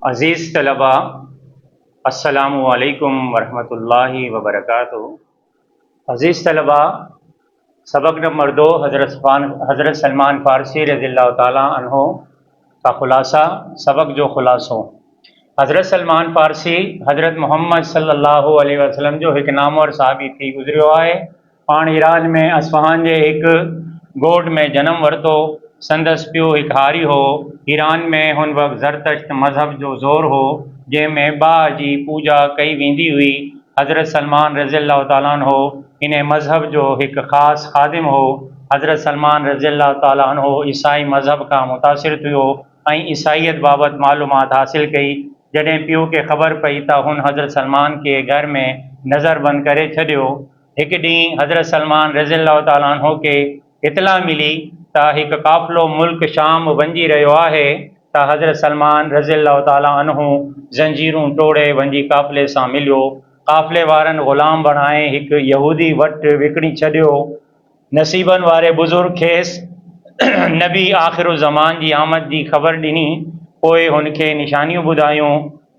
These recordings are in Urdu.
عزیز طلباء، السلام علیکم ورحمۃ اللہ وبرکاتہ۔ عزیز طلباء، سبق نمبر 2 حضرت سلمان فارسی رضی اللہ تعالیٰ عنہ کا خلاصہ۔ سبق جو خلاصوں، حضرت سلمان فارسی حضرت محمد صلی اللہ علیہ وسلم جو ایک نامور صحابی تھی گزریو ہے پان ایران میں اصفہان کے ایک گوٹ میں جنم ورتو۔ سندس پیو ایک ہاری ہو۔ ایران میں ہن وقت زرتشت مذہب جو زور ہو جے میں با جی پوجا کئی ویندی ہوئی۔ حضرت سلمان رضی اللہ تعالیٰ عنہ ان مذہب جو ایک خاص خادم ہو۔ حضرت سلمان رضی اللہ تعالیٰ عنہ عیسائی مذہب کا متاثر تھیو عیسائیت بابت معلومات حاصل کئی۔ جڈیں پیو کے خبر پئی تا ہن حضرت سلمان کے گھر میں نظر بند کرے چھڈیو۔ ایک ڈینہں حضرت سلمان رضی اللہ تعالیٰ عنہ کے اطلاع ملی تا ایک قافلو ملک شام ونجی رہیو ہے تا حضرت سلمان رضی اللہ تعالیٰ عنہ زنجیروں توڑے ونجی قافلے سان ملیو۔ قافلے وارن غلام بنائے ایک یہودی وٹ وکڑی چھڈیو۔ نصیبن وارے بزرگ کھیس نبی آخر الزمان جی آمد جی خبر ڈنی پوئے ہن کے نشانیوں بدھایوں۔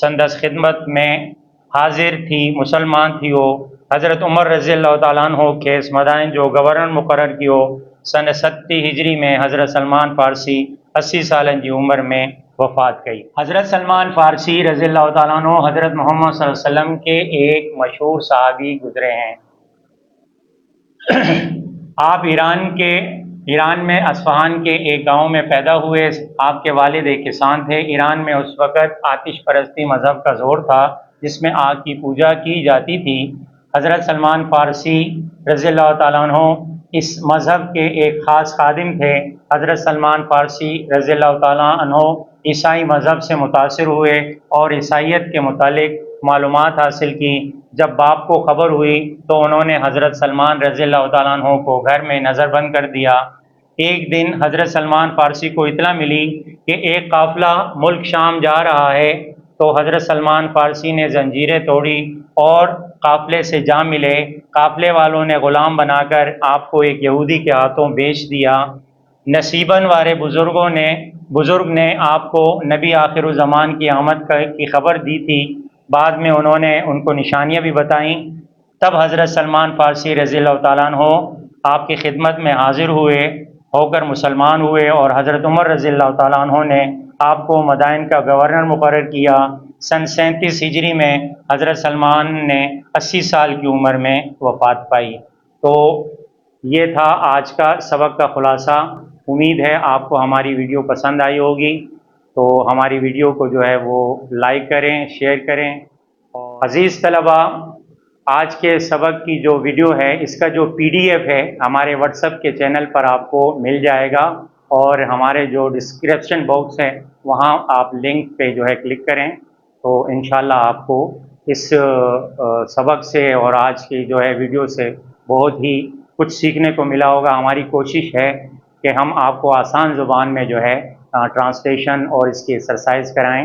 سندس خدمت میں حاضر تھی مسلمان تھیو۔ حضرت عمر رضی اللہ تعالیٰ عنہ کھیس مدائن جو گورنر مقرر کیو۔ سن 70 ہجری میں حضرت سلمان فارسی 80 سالن کی عمر میں وفات کئی۔ حضرت سلمان فارسی رضی اللہ تعالیٰ عنہ حضرت محمد صلی اللہ علیہ وسلم کے ایک مشہور صحابی گزرے ہیں۔ آپ ایران میں اصفہان کے ایک گاؤں میں پیدا ہوئے۔ آپ کے والد ایک کسان تھے۔ ایران میں اس وقت آتش پرستی مذہب کا زور تھا جس میں آگ کی پوجا کی جاتی تھی۔ حضرت سلمان فارسی رضی اللہ تعالیٰ عنہ اس مذہب کے ایک خاص خادم تھے۔ حضرت سلمان فارسی رضی اللہ تعالیٰ عنہ عیسائی مذہب سے متاثر ہوئے اور عیسائیت کے متعلق معلومات حاصل کی۔ جب باپ کو خبر ہوئی تو انہوں نے حضرت سلمان رضی اللہ تعالیٰ عنہ کو گھر میں نظر بند کر دیا۔ ایک دن حضرت سلمان فارسی کو اطلاع ملی کہ ایک قافلہ ملک شام جا رہا ہے تو حضرت سلمان فارسی نے زنجیریں توڑی اور قافلے سے جا ملے۔ قافلے والوں نے غلام بنا کر آپ کو ایک یہودی کے ہاتھوں بیچ دیا۔ نصیباً وارے بزرگ نے آپ کو نبی آخر الزمان کی آمد کی خبر دی تھی۔ بعد میں انہوں نے ان کو نشانیاں بھی بتائیں۔ تب حضرت سلمان فارسی رضی اللہ تعالیٰ عنہ آپ کی خدمت میں حاضر ہو کر مسلمان ہوئے اور حضرت عمر رضی اللہ تعالیٰ عنہ نے آپ کو مدائن کا گورنر مقرر کیا۔ سن 37 ہجری میں حضرت سلمان نے 80 سال کی عمر میں وفات پائی۔ تو یہ تھا آج کا سبق کا خلاصہ۔ امید ہے آپ کو ہماری ویڈیو پسند آئی ہوگی، تو ہماری ویڈیو کو جو ہے وہ لائک کریں، شیئر کریں۔ اور عزیز طلباء، آج کے سبق کی جو ویڈیو ہے اس کا جو PDF ہے ہمارے واٹس ایپ کے چینل پر آپ کو مل جائے گا، اور ہمارے جو ڈسکرپشن باکس ہے وہاں آپ لنک پہ جو ہے کلک کریں تو انشاءاللہ آپ کو اس سبق سے اور آج کی جو ہے ویڈیو سے بہت ہی کچھ سیکھنے کو ملا ہوگا۔ ہماری کوشش ہے کہ ہم آپ کو آسان زبان میں جو ہے ٹرانسلیشن اور اس کی ایکسرسائز کرائیں۔